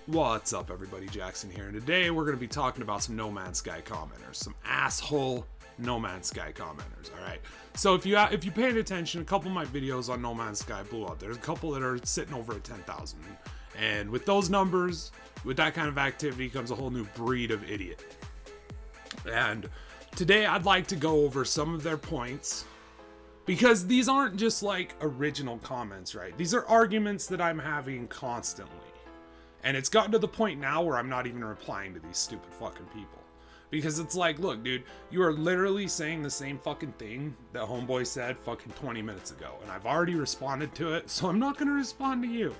What's up, everybody? Jackson here, and today we're going to be talking about some No Man's Sky commenters, some asshole No Man's Sky commenters. All right. So if you paid attention, a couple of my videos on No Man's Sky blew up. There's a couple that are sitting over at 10,000, and with those numbers, with that kind of activity, comes a whole new breed of idiot. And today I'd like to go over some of their points, because these aren't just like original comments, right? These are arguments that I'm having constantly. And it's gotten to the point now where I'm not even replying to these stupid fucking people. Because it's like, look, dude, you are literally saying the same fucking thing that Homeboy said fucking 20 minutes ago. And I've already responded to it, so I'm not going to respond to you.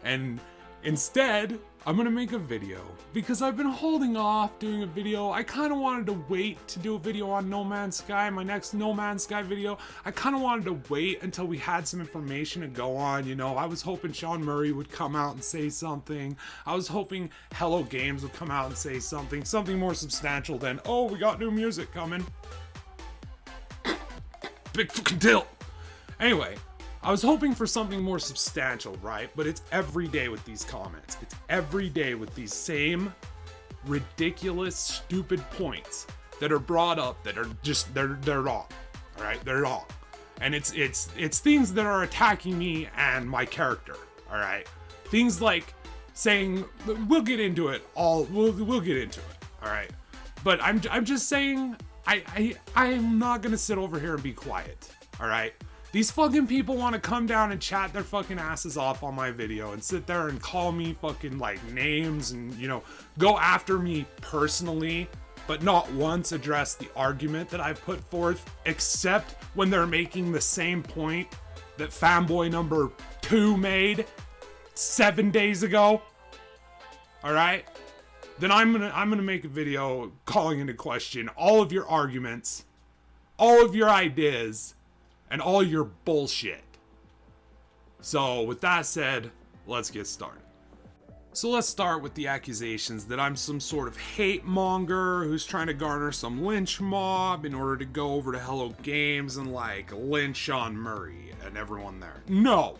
And instead, I'm going to make a video. Because I've been holding off doing a video. I kind of wanted to wait to do a video on No Man's Sky, my next No Man's Sky video. I kind of wanted to wait until we had some information to go on, you know. I was hoping Sean Murray would come out and say something. I was hoping Hello Games would come out and say something more substantial than, oh, we got new music coming. Big fucking deal. Anyway, I was hoping for something more substantial, right? But it's every day with these comments. It's every day with these same ridiculous, stupid points that are brought up that are just, they're wrong. All right? They're wrong. And it's things that are attacking me and my character. All right? Things like saying, we'll get into it we'll get into it. All right? But I'm just saying, I'm not going to sit over here and be quiet. All right? These fucking people want to come down and chat their fucking asses off on my video and sit there and call me fucking like names and, you know, go after me personally, but not once address the argument that I've put forth, except when they're making the same point that fanboy number 2 made 7 days ago. All right? Then I'm gonna make a video calling into question all of your arguments, all of your ideas, and all your bullshit. So with that said, let's get started. So let's start with the accusations that I'm some sort of hate monger who's trying to garner some lynch mob in order to go over to Hello Games and like lynch Sean Murray and everyone there. No.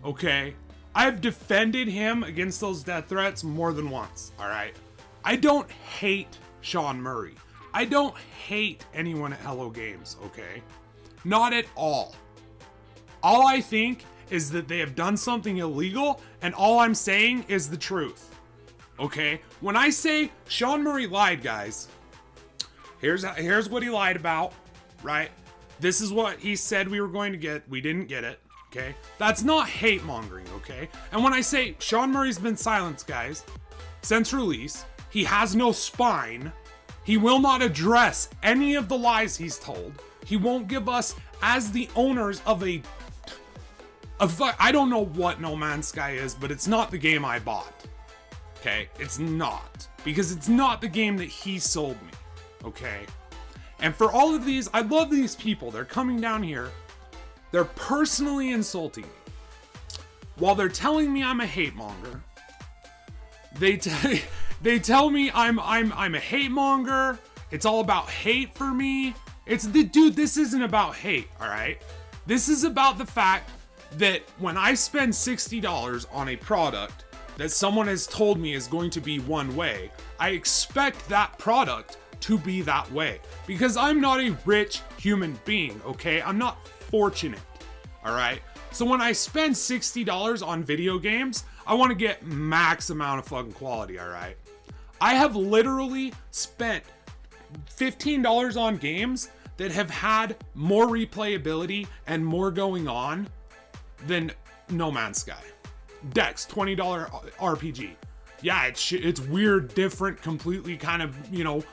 Okay? I've defended him against those death threats more than once, alright? I don't hate Sean Murray. I don't hate anyone at Hello Games, okay? Not at all. All I think is that they have done something illegal, and all I'm saying is the truth, okay? When I say Sean Murray lied, guys, here's what he lied about, right? This is what he said we were going to get. We didn't get it, okay? That's not hate mongering, okay? And when I say Sean Murray's been silenced, guys, since release, he has no spine. He will not address any of the lies he's told. He won't give us, as the owners of I don't know what No Man's Sky is, but it's not the game I bought. Okay? It's not. Because it's not the game that he sold me. Okay? And for all of these, I love these people. They're coming down here. They're personally insulting me. While they're telling me I'm a hate monger, they tell me I'm a hate monger. It's all about hate for me. Dude, this isn't about hate, all right? This is about the fact that when I spend $60 on a product that someone has told me is going to be one way, I expect that product to be that way. Because I'm not a rich human being, okay? I'm not fortunate, all right? So when I spend $60 on video games, I want to get max amount of fucking quality, all right? I have literally spent $15 on games that have had more replayability and more going on than No Man's Sky. Dex, $20 RPG. Yeah, it's weird, different, completely kind of, you know,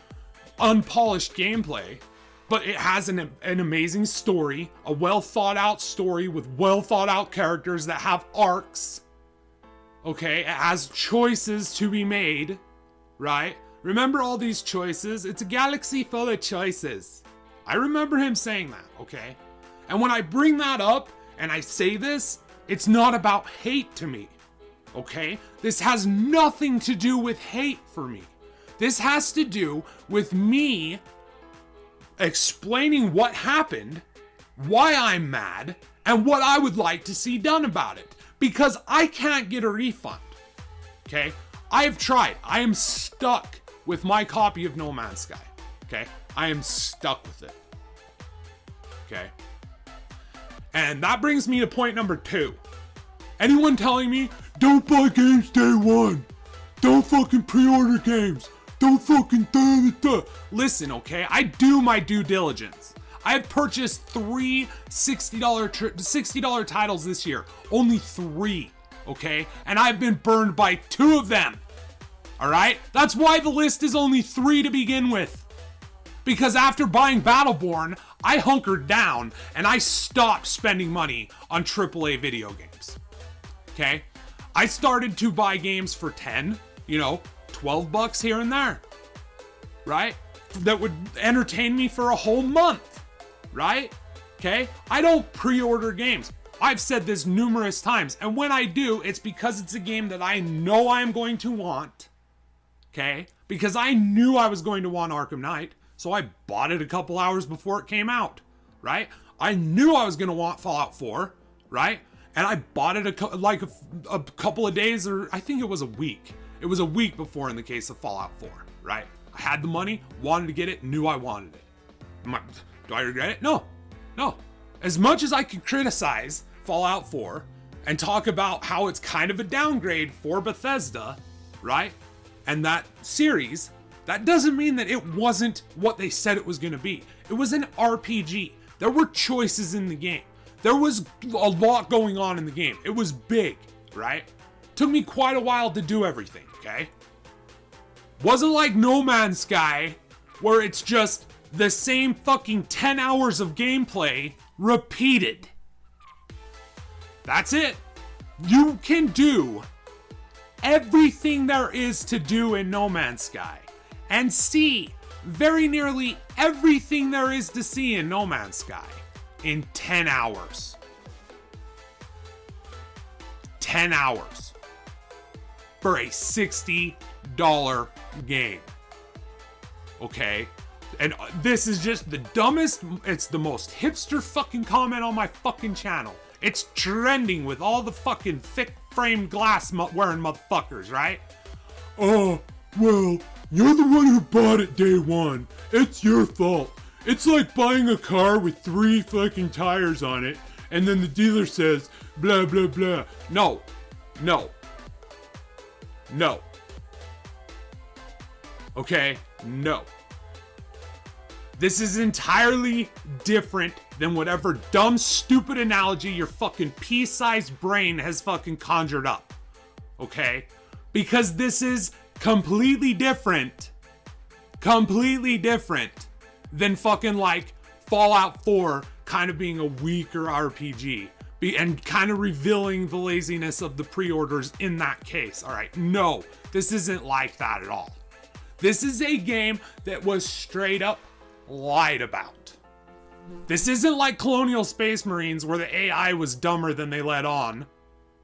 unpolished gameplay, but it has an amazing story, a well thought out story with well thought out characters that have arcs. Okay, it has choices to be made. Right? Remember all these choices? It's a galaxy full of choices. I remember him saying that, okay? And when I bring that up and I say this, it's not about hate to me, okay? This has nothing to do with hate for me. This has to do with me explaining what happened, why I'm mad, and what I would like to see done about it. because I can't get a refund. Okay? I have tried. I am stuck with my copy of No Man's Sky. Okay? I am stuck with it. Okay? And that brings me to point number 2. Anyone telling me, don't buy games day one. Don't fucking pre-order games. Don't fucking da. Listen, okay? I do my due diligence. I have purchased 3 $60 titles this year. Only 3, okay? And I've been burned by 2 of them. Alright? That's why the list is only 3 to begin with. Because after buying Battleborn, I hunkered down and I stopped spending money on AAA video games. Okay? I started to buy games for 10, $12 here and there. Right? That would entertain me for a whole month. Right? Okay? I don't pre-order games. I've said this numerous times. And when I do, it's because it's a game that I know I'm going to want. Okay? Because I knew I was going to want Arkham Knight. So I bought it a couple hours before it came out. Right? I knew I was going to want Fallout 4. Right? And I bought it a couple of days, or I think it was a week. It was a week before in the case of Fallout 4, right? I had the money, wanted to get it, knew I wanted it. Do I regret it? No. As much as I could criticize Fallout 4 and talk about how it's kind of a downgrade for Bethesda, right? And that series, that doesn't mean that it wasn't what they said it was going to be. It was an RPG. There were choices in the game. There was a lot going on in the game. It was big, right? Took me quite a while to do everything, okay? Wasn't like No Man's Sky, where it's just the same fucking 10 hours of gameplay repeated. That's it. You can do everything there is to do in No Man's Sky and see very nearly everything there is to see in No Man's Sky in 10 hours. 10 hours for a $60 game. Okay? And this is just the dumbest, it's the most hipster fucking comment on my fucking channel. It's trending with all the fucking thick framed glass wearing motherfuckers, right? Oh, well, you're the one who bought it day one. It's your fault. It's like buying a car with 3 fucking tires on it, and then the dealer says, blah, blah, blah. No. Okay? No. This is entirely different than whatever dumb, stupid analogy your fucking pea-sized brain has fucking conjured up. Okay? Because this is completely different than fucking like Fallout 4 kind of being a weaker RPG and kind of revealing the laziness of the pre-orders in that case. All right, no, this isn't like that at all. This is a game that was straight up lied about. This isn't like Colonial Space Marines where the AI was dumber than they let on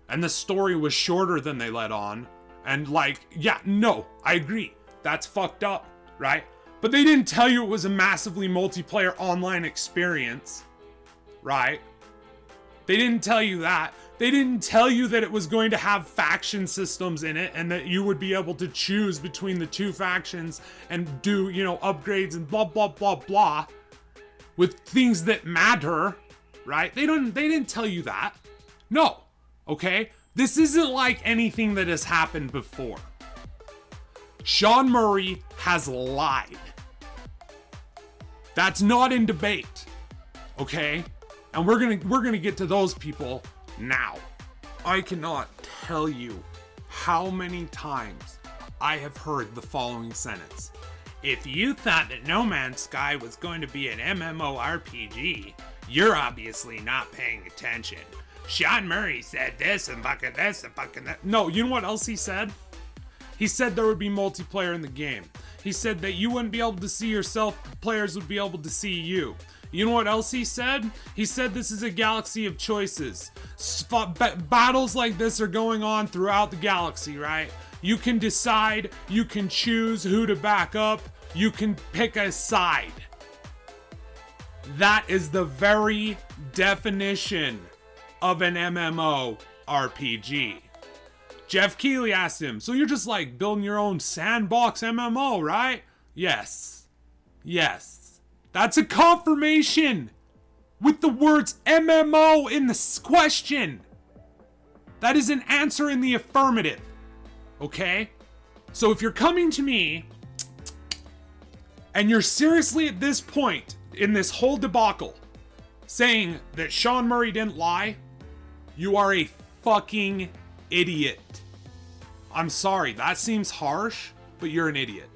and the story was shorter than they let on. And like, yeah, no, I agree. That's fucked up, right? But they didn't tell you it was a massively multiplayer online experience, right? They didn't tell you that. They didn't tell you that it was going to have faction systems in it and that you would be able to choose between the 2 factions and do, upgrades and blah, blah, blah, blah with things that matter, right? They didn't tell you that. No, okay? This isn't like anything that has happened before. Sean Murray has lied. That's not in debate, okay? And we're gonna get to those people now. I cannot tell you how many times I have heard the following sentence. If you thought that No Man's Sky was going to be an MMORPG, you're obviously not paying attention. Sean Murray said this and fucking this and fucking that. No, you know what else he said? He said there would be multiplayer in the game. He said that you wouldn't be able to see yourself, players would be able to see you. You know what else he said? He said this is a galaxy of choices. Battles like this are going on throughout the galaxy, right? You can decide, you can choose who to back up, you can pick a side. That is the very definition of an MMO RPG. Jeff Keighley asked him, so you're just like building your own sandbox MMO, right? Yes. Yes. That's a confirmation with the words MMO in the question. That is an answer in the affirmative. Okay? So if you're coming to me and you're seriously at this point in this whole debacle saying that Sean Murray didn't lie, you are a fucking idiot. I'm sorry, that seems harsh, but you're an idiot.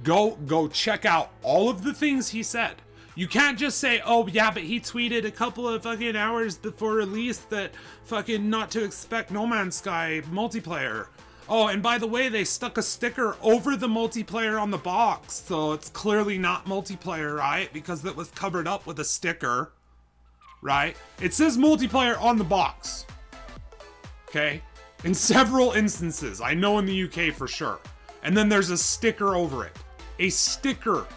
Go check out all of the things he said. You can't just say, oh yeah, but he tweeted a couple of fucking hours before release that fucking not to expect No Man's Sky multiplayer. Oh, and by the way, they stuck a sticker over the multiplayer on the box, so it's clearly not multiplayer, right? Because it was covered up with a sticker, right? It says multiplayer on the box, okay? In several instances, I know in the UK for sure. And then there's a sticker over it. A sticker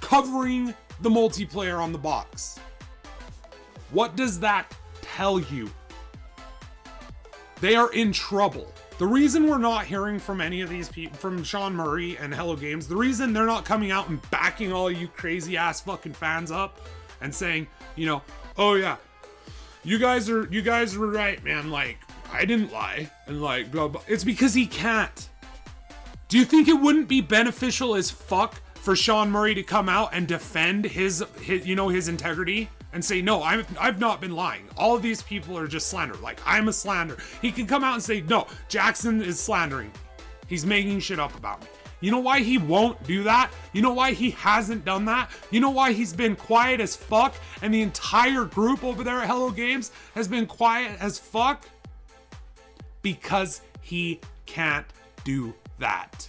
covering the multiplayer on the box. What does that tell you? They are in trouble. The reason we're not hearing from any of these people, from Sean Murray and Hello Games, the reason they're not coming out and backing all you crazy ass fucking fans up and saying, you know, oh yeah, you guys were right, man, like, I didn't lie, and like, blah, blah. It's because he can't. Do you think it wouldn't be beneficial as fuck for Sean Murray to come out and defend his you know, his integrity and say, no, I've not been lying. All of these people are just slander. Like, I'm a slanderer. He can come out and say, no, Jackson is slandering me. He's making shit up about me. You know why he won't do that? You know why he hasn't done that? You know why he's been quiet as fuck and the entire group over there at Hello Games has been quiet as fuck? Because he can't do that.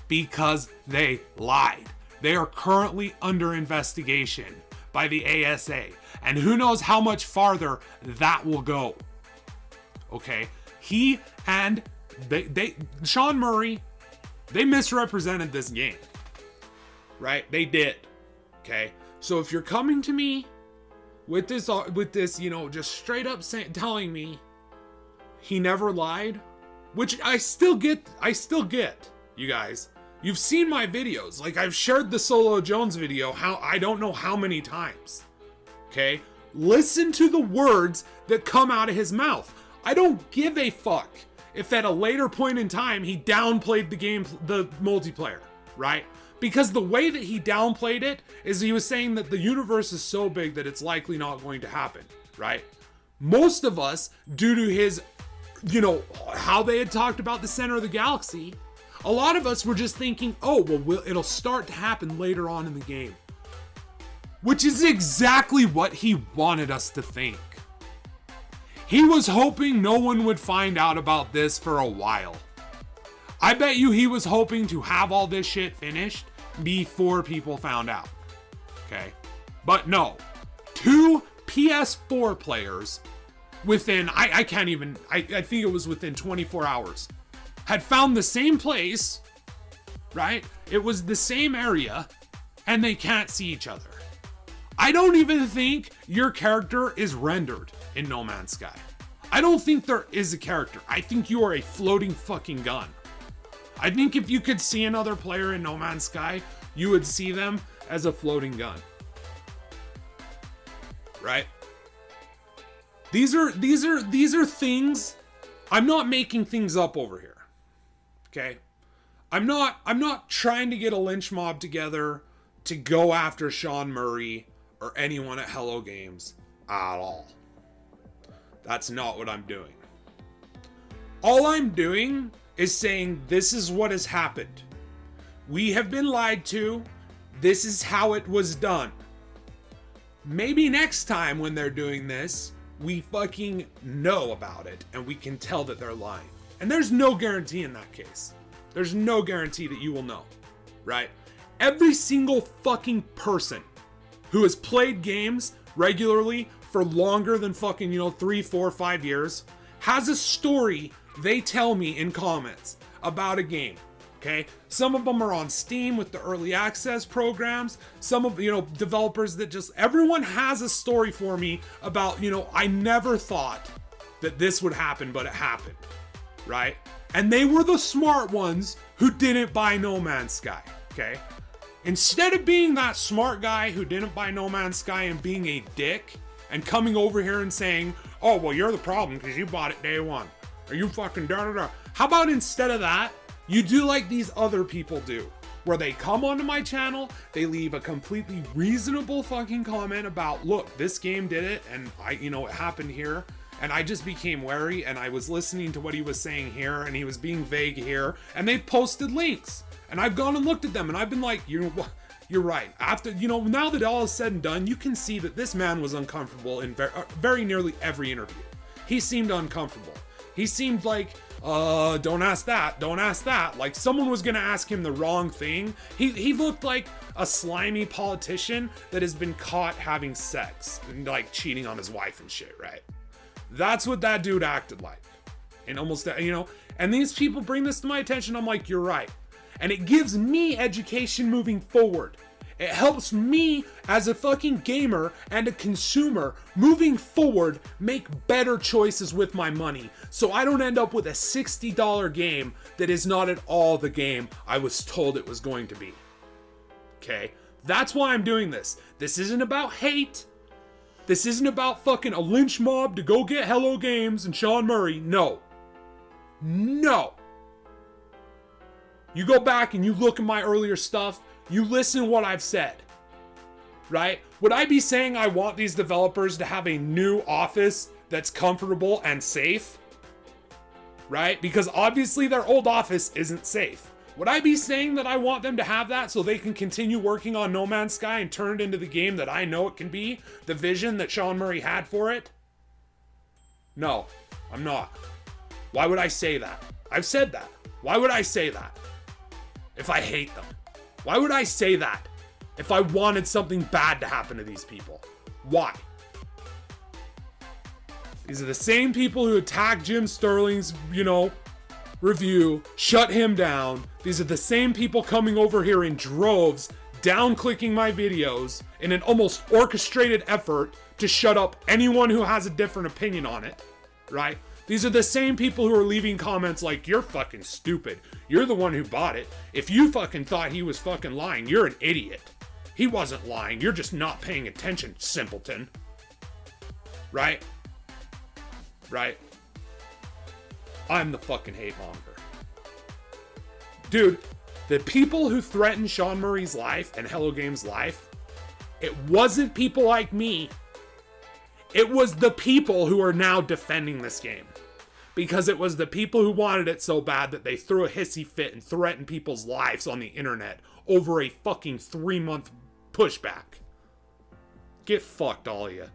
Because they lied. They are currently under investigation by the ASA. And who knows how much farther that will go. Okay? He and Sean Murray, they misrepresented this game. Right? They did. Okay? So if you're coming to me with this, you know, just straight up telling me he never lied, which I still get, you guys. You've seen my videos. Like, I've shared the Solo Jones video, I don't know how many times. Okay? Listen to the words that come out of his mouth. I don't give a fuck if at a later point in time he downplayed the multiplayer, right? Because the way that he downplayed it is he was saying that the universe is so big that it's likely not going to happen, right? Most of us, due to his, you know, how they had talked about the center of the galaxy, a lot of us were just thinking, oh, well, it'll start to happen later on in the game. Which is exactly what he wanted us to think. He was hoping no one would find out about this for a while. I bet you he was hoping to have all this shit finished before people found out. Okay? But no. 2 PS4 players within, I can't even, I think it was within 24 hours, had found the same place, right? It was the same area, and they can't see each other. I don't even think your character is rendered in No Man's Sky. I don't think there is a character. I think you are a floating fucking gun. I think if you could see another player in No Man's Sky, you would see them as a floating gun. Right? These are things. I'm not making things up over here. Okay? I'm not trying to get a lynch mob together to go after Sean Murray or anyone at Hello Games at all. That's not what I'm doing. All I'm doing is saying this is what has happened. We have been lied to. This is how it was done. Maybe next time when they're doing this, we fucking know about it and we can tell that they're lying. And there's no guarantee in that case. There's no guarantee that you will know, right? Every single fucking person who has played games regularly for longer than fucking, 3, 4, 5 years has a story they tell me in comments about a game. Okay, some of them are on Steam with the early access programs. Some of, developers that everyone has a story for me about, I never thought that this would happen, but it happened, right? And they were the smart ones who didn't buy No Man's Sky, okay? Instead of being that smart guy who didn't buy No Man's Sky and being a dick and coming over here and saying, oh, well, you're the problem because you bought it day one. Or you fucking da-da-da. How about instead of that, you do like these other people do, where they come onto my channel, they leave a completely reasonable fucking comment about, look, this game did it, and it happened here, and I just became wary, and I was listening to what he was saying here, and he was being vague here, and they posted links, and I've gone and looked at them, and I've been like, you're right. After, now that all is said and done, you can see that this man was uncomfortable in very nearly every interview. He seemed uncomfortable. He seemed like, don't ask that. Like someone was gonna ask him the wrong thing. He looked like a slimy politician that has been caught having sex and like cheating on his wife and shit, right? That's what that dude acted like. And almost, and these people bring this to my attention. I'm like, you're right. And it gives me education moving forward. It helps me as a fucking gamer and a consumer moving forward make better choices with my money, so I don't end up with a $60 game that is not at all the game I was told it was going to be. Okay? That's why I'm doing this. This isn't about hate. This isn't about fucking a lynch mob to go get Hello Games and Sean Murray. No. No. You go back and you look at my earlier stuff, you listen to what I've said, right? Would I be saying I want these developers to have a new office that's comfortable and safe, right? Because obviously their old office isn't safe. Would I be saying that I want them to have that so they can continue working on No Man's Sky and turn it into the game that I know it can be, the vision that Sean Murray had for it? No, I'm not. Why would I say that? I've said that. Why would I say that if I hate them? Why would I say that if I wanted something bad to happen to these people? Why? These are the same people who attacked Jim Sterling's, review, shut him down. These are the same people coming over here in droves, down-clicking my videos in an almost orchestrated effort to shut up anyone who has a different opinion on it, right? These are the same people who are leaving comments like, you're fucking stupid. You're the one who bought it. If you fucking thought he was fucking lying, you're an idiot. He wasn't lying. You're just not paying attention, simpleton. Right? Right? I'm the fucking hate monger. Dude, the people who threatened Sean Murray's life and Hello Games' life, it wasn't people like me. It was the people who are now defending this game. Because it was the people who wanted it so bad that they threw a hissy fit and threatened people's lives on the internet over a fucking 3-month pushback. Get fucked, all of you.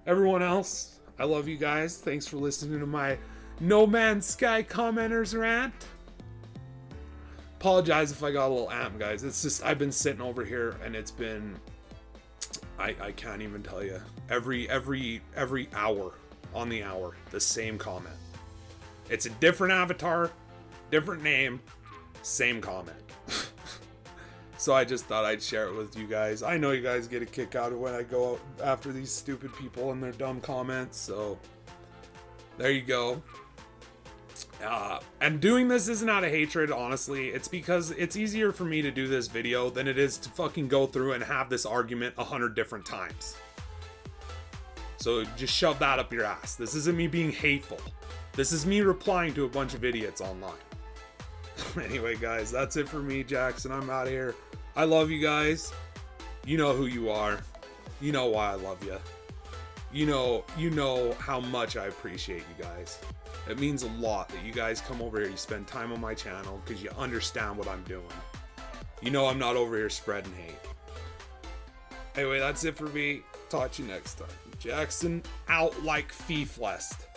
Everyone else, I love you guys. Thanks for listening to my No Man's Sky commenters rant. Apologize if I got a little amped, guys. It's just, I've been sitting over here and it's been, I can't even tell you. Every hour on the hour, the same comment. It's a different avatar, different name, same comment. So I just thought I'd share it with you guys. I know you guys get a kick out of when I go out after these stupid people and their dumb comments, so there you go. And doing this isn't out of hatred, honestly. It's because it's easier for me to do this video than it is to fucking go through and have this argument 100 different times. So just shove that up your ass. This isn't me being hateful. This is me replying to a bunch of idiots online. Anyway, guys, that's it for me, Jackson. I'm out of here. I love you guys. You know who you are. You know why I love you. You know how much I appreciate you guys. It means a lot that you guys come over here, you spend time on my channel because you understand what I'm doing. You know I'm not over here spreading hate. Anyway, that's it for me. Talk to you next time. Jackson out like Fee-Flest.